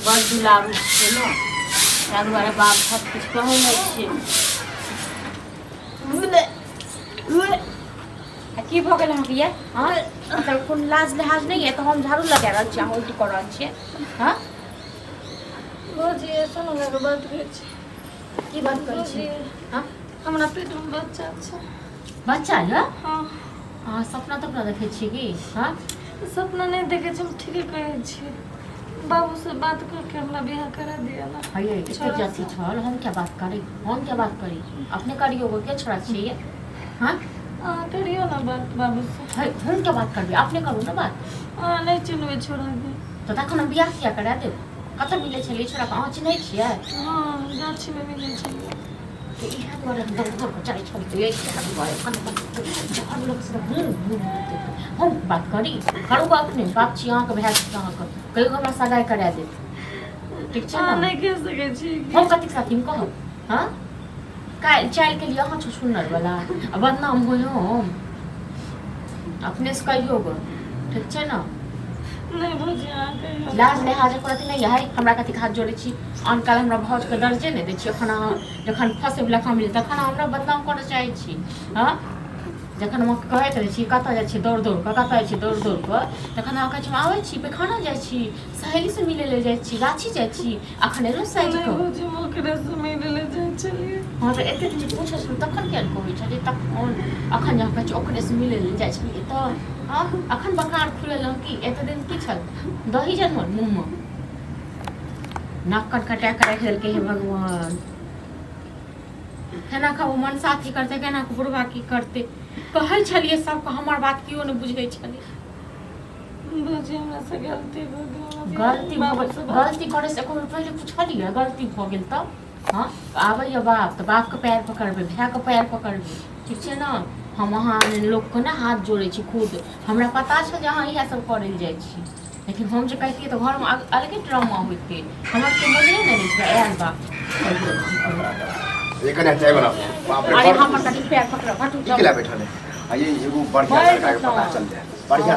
बड़ दुलारू छै ने ताहि दुआरे बाप सब किछु कहै नहि छै। की भऽ गेल अहाँके ये? हाँ मतलब कोन लाज लिहाज नहीं है तो हम झाड़ू लगा रहल छी, अहाँ उल्टी कर रहल छियै। हाँ भौजी ऐसा ना लगे बात करै छी। की बात करै छी? हाँ हमरा पेट में बच्चा छै। बच्चा है? हाँ हाँ सपना तपना देखै छी की? हाँ सपना नहीं देखे छी, हम ठीके कहै छी। बाबू से बात करके हमरा बियाह करा दिया ना। भैया इतने जाति छल, हम क्या बात करी? हम क्या बात करी? अपने करियो वो क्या छोड़ा चाहिए? हाँ करियो ना बात बाबू से। हम क्या बात करबी? अपने करू ना बात। नहीं चिन्हबे छोड़ा दे। तो तखन हम बियाह किया करा देब? कतऽ मिलै छलै छोड़ा के? अहाँ चिन्है छियै? हाँ गाछी में मिलै छलै। तो इएह दुआरे हम घर पर चलै छोड़ी तो यही दुआरे जहर लोग से हम बात करी करू अपने बाप छी अहाँके भए सकते अहाँके कहियो हमरा सगाइ करा देब। ठीक छै ना? नहीं कह सकै छी। हम कथी साथी कहब? हाँ काल्हि चालि के लिए अहाँ छौ सुनर वाला आ बदनाम होइ हम अपने से कहियो गो। ठीक छै ना? नहीं भौजी कहियो लाज लिहाज करत नहीं है हमरा कथी हाथ जोड़े छी। अनकाल हमरा भौज के दर्जे नहीं दै छी। एखन अहाँ जखन फंसे वला काम मिले तखन हमरा बदनाम करऽ चाहै छी। हाँ जखन हम कहैत रहै छी कतऽ जाइ छी दौड़ दौड़ कऽ कतऽ जाइ छी दौड़ दौड़ कऽ तखन अहाँ कहै छी आबै छी पैखाना जाइ छी सहेली से मिलै ले जाइ छी गाछी जाइ छी अखन एलो साइज कऽ। भौजी ओकरे से मिलै ले जाइ छलियै। हाँ तऽ एते जे पूछै छलहुँ तखन किया कहै छलियै? तखन अखन जे कहै छी ओकरे से मिलै ले जाइ छलियै तऽ हाँ अखन बकार खुलेलहुँ की एते दिन की छल दही जनमल मुँहमे नाक कटकटा कऽ राखि देलकै हे भगवान। केना कऽ ओ मन साथी करतै केना कऽ बुढ़वा की करतै? कहै छलियै सबके हमर बात केओ नहि बुझै छलियै। भौजी हमरा से गलती भऽ गेल। गलती करे से एको बेर पहिले पुछलियै गलती भऽ गेल तब? हाँ आबैया बाप तऽ बापके पैर पकड़बै भायके पैर पकड़बै। ठीक छै ना? हम अहाँ लोकके ने हाथ जोड़ै छी खुद हमरा पता छै जे अहाँ इएह सब करै लए जाइ छी लेकिन हम जे कहितियै तऽ घरमे अलगे ड्रामा होइतै। हमर के मजरे नहि रहै छै आयल बाप चाय बनाओ। अरे हमर कथी पैर पकड़ हटू की केला बैठल है? ये एगो बढ़िया लड़का के पता चल जाए। बढ़िया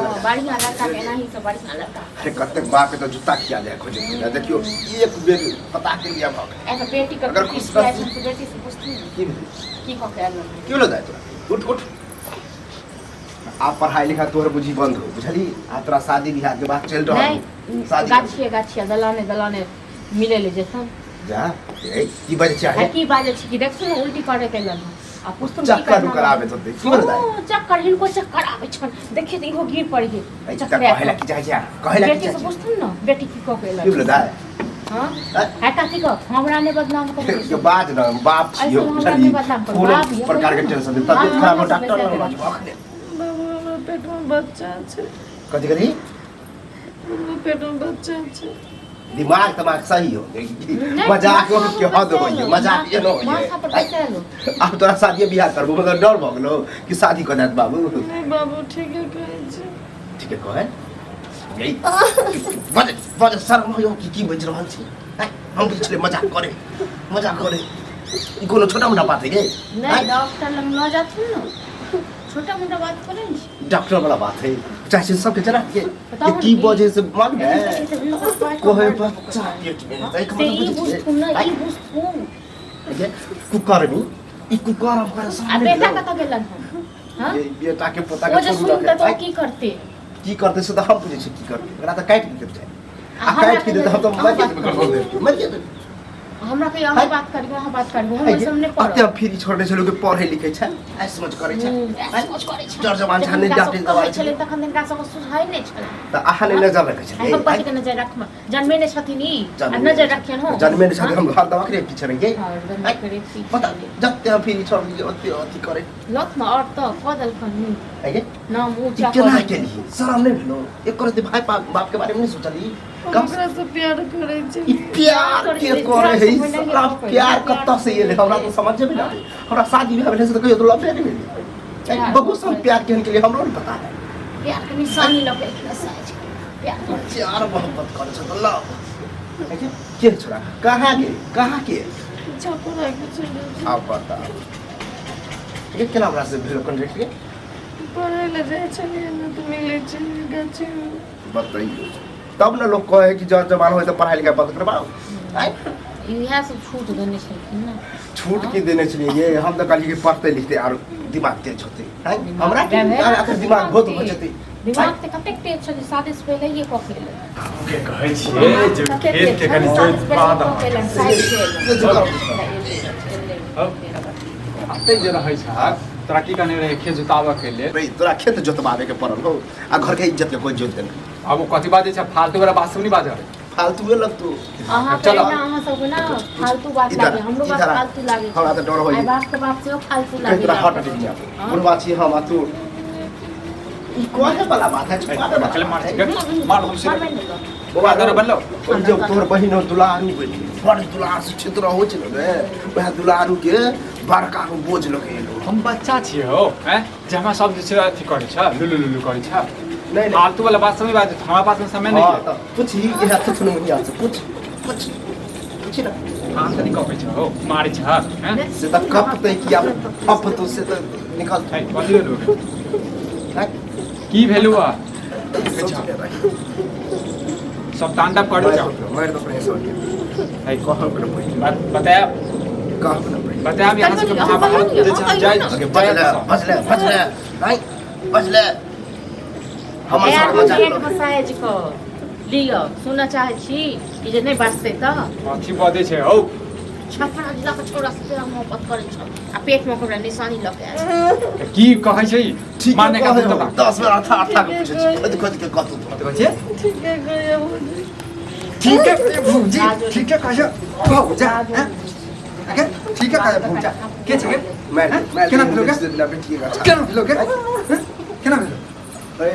लड़का के नहीं सब बढ़िया लड़का। अरे कते बाप के तो जूता किया जाए खोजे। देखियो एक बेर पता के लिया भाग ऐसा बेटी का अगर खुश बेटी से पूछती की कह के क्यों लदा तोरा? उठ उठ आप पढ़ाई लिखा तोहर बुझी बंद हो बुझली आ तोरा शादी बियाह के बात चल रहा है। शादी गाछिया दलाने मिले ले जेतन जा की बाजे चाहे की बाजे छी कि देखछु न उल्टी करे के लन आ पुस्तक चक्कर करावे तो देख की बता चक्कर हिनको चक्कर आवे छन देखिए इहो गिर पड़ी है चक्कर कहला की जाय जा कहला की बेटी से पूछथुन न बेटी की कह के लन की बता हां है कथी को हमरा ने बदनाम कर के बात न बाप छियो बुझली कोनो प्रकार के टेंशन दे तबियत खराब हो डॉक्टर लग बाबू हमरा पेट में बच्चा छै। कथी कथी पेट में बच्चा छै। दिमाग तमाग सही हो मजाक हो के हद हो ये मजाक ये न हो ये अब तोरा शादी बियाह करबो मगर डर भ गेलो कि शादी कर देत बाबू। नहीं बाबू ठीक है कहै छै। ठीक है कहे यही बज शर्म हो की बज रहल छी हम पिछले मजाक करे ई कोनो छोटा मोटा बात है के नहीं डॉक्टर लग न जाथुन न छोटा मोटा बात करे छी डॉक्टर वाला बात है चाहे सबके जरा के की वजह से मान है कोहे बच्चा पेट में एक मतलब ई बुझथुन ये कुकर में ई कुकर हम करे आ सामने बेटा कत गेलन हम हां ये बेटा के पता वो के जो सुनते तो की करते से तो हम पूछे छी की करते एकरा त काट के देते आ काट के देते हम तो मर के हमरा के यहाँ बात करियो वहाँ बात करियो हम सामने पढ़ो अते फ्री छोड़ने छलो के पढ़े लिखे छै ऐ समझ करे छै डर जवान छाने डाटे दवाई छले तखन दिन का सब सुझाई नै छले त आहा ने नजर रखे छै हम पति के नजर रखम जन्मे ने छथिन ई आ नजर रखियन हो जन्मे ने छथिन हम घर दवा के पीछे रहिए पता जते फ्री छोड़ दिए ओते अथी करे लत में और तो कदल खन आगे नाम ऊंचा केना के लिए शर्म नहीं भेलो एक करते भाई बाप के बारे में नहीं सोचली कम से प्यार करे छै। प्यार के करे है साला प्यार कत्ता से ये हमरा तो समझ में ना हमरा शादी में भेले से तो कहियो तो लव नहीं मिली बहुत सब प्यार के लिए हमरो नहीं पता है प्यार के निशानी लगे साइज प्यार मोहब्बत करे छ लव के छोरा कहां के छपुरा के चले आप बता ये केना हमरा से भेलो कॉन्ट्रैक्ट के पढ़े ले जाय छलिए न तो मिले छै गाछी बताइए तब न लोग कहे कि जवान हो तो पढ़ाई लिखाई बंद करवाओ। आय इएह सब छूट देने छलखिन ना। छूट की देने चाहिए ये हम तो कहलिए कि पढ़ते लिखते और दिमाग तेज होते हैं हमरा आखिर दिमाग बहुत बचते दिमाग ते कतेक तेज छली शादी से पहले ये कॉफी ले के कहै छियै जे खेत के कनि जोइत बाद अतै जे रहै छ तोरा की कहने रहे खेत जोताबऽ के लिए भाई तोरा खेत जोतबाबे के पड़ल हो आ घर के इज्जत के कोई जोत देना अब वो कथि बाजै छ फालतू वाला बात सब नहीं बाजै फालतू लग तू अहाँ चलो कहना अहाँ सब ना फालतू बात लागे हमरो बात फालतू लागे हमरा त डर होई आई बाप के बाप से फालतू कहीं लागे तोरा हट दिया बुढ़वा छी हम आ तू ई कोहे वाला बात है चल मार हमसे बाबा अगर बनलो जब तोर बहिन दुलारू बनी बड़ दुलार से क्षेत्र हो छ रे वह दुलारू के बड़का को बोझ लगे हम बच्चा छियै हो हैं जे हमरा सब जे छै अथि करै छ लुलु करै छ नहीं फालतू वाला बात समय बात हमारा पास में समय नहीं है कुछ ही ये हाथ सुन में आ कुछ ना हां त नहीं कपै छ हो मारै छ हैं से त कप पे किया अब तो से तो निकल है बलियो लोग की भेलु आ सब तांडव करू छ मार तो प्रेस हो गया है कहां पर बताया कहां पर बताया हम यहां से बाहर जाए बचले नहीं बचले हमर साथ मजा एक मसाज को लियो सुनना चाहे छी ई जे नहीं बाजते त अथि बदे छै हो छपरा जिला के छोरा से मोहब्बत करे छ आ पेट में ओकरा निशानी लगे आए की कहै छै माने का तो 10 बेर अर्थ के पूछे छी कथि के कतु कहै छै ठीक है गए ठीक है भौजी ठीक है कहै भौजा ओके ठीक है कहै भौजा के छै मैं केना भेलोगे ना बेटी का केना भेलोगे केना भेलो ए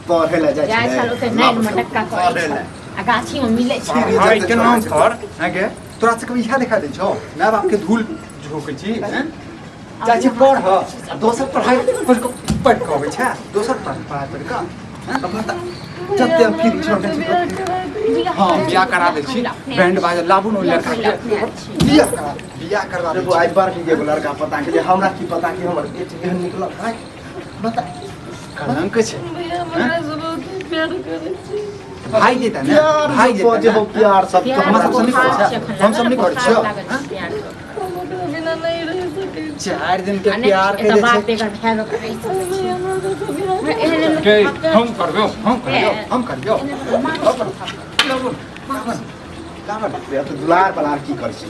पढ़ेला जाइ जाय छल ओते नहीं मटक्का करे छ आ गाछी में मिले छ हाय के नाम पर आगे तोरा से कभी इहा देखा दै छौ माय बाप के धूल झोकै छी हैं चाची पढ़ ह दोसर पढ़ाई पढ़ के अबै छै दोसर पढ़ाई पढ़ के हैं अब बता जते हम फिर छोड़ दै छी हां बियाह करा दै छी बैंड बाजा लाबू न लड़का के बियाह करवा दै देखो आज बार के लड़का पता के हमरा की पता कि हमर बेटी एहन निकलल है बता कलंक छै भैया हमरा से बहुत प्यार करे छी भाई देता ना भाई देता हो प्यार सब तो हम सब नहीं करै छै हम सब नहीं करै छियै ओकरा बिना नहीं रह सकै 4 दिन के प्यार के बात बेगर भैलो करे के हम करबो हम करबो दुलार बलार की कर छी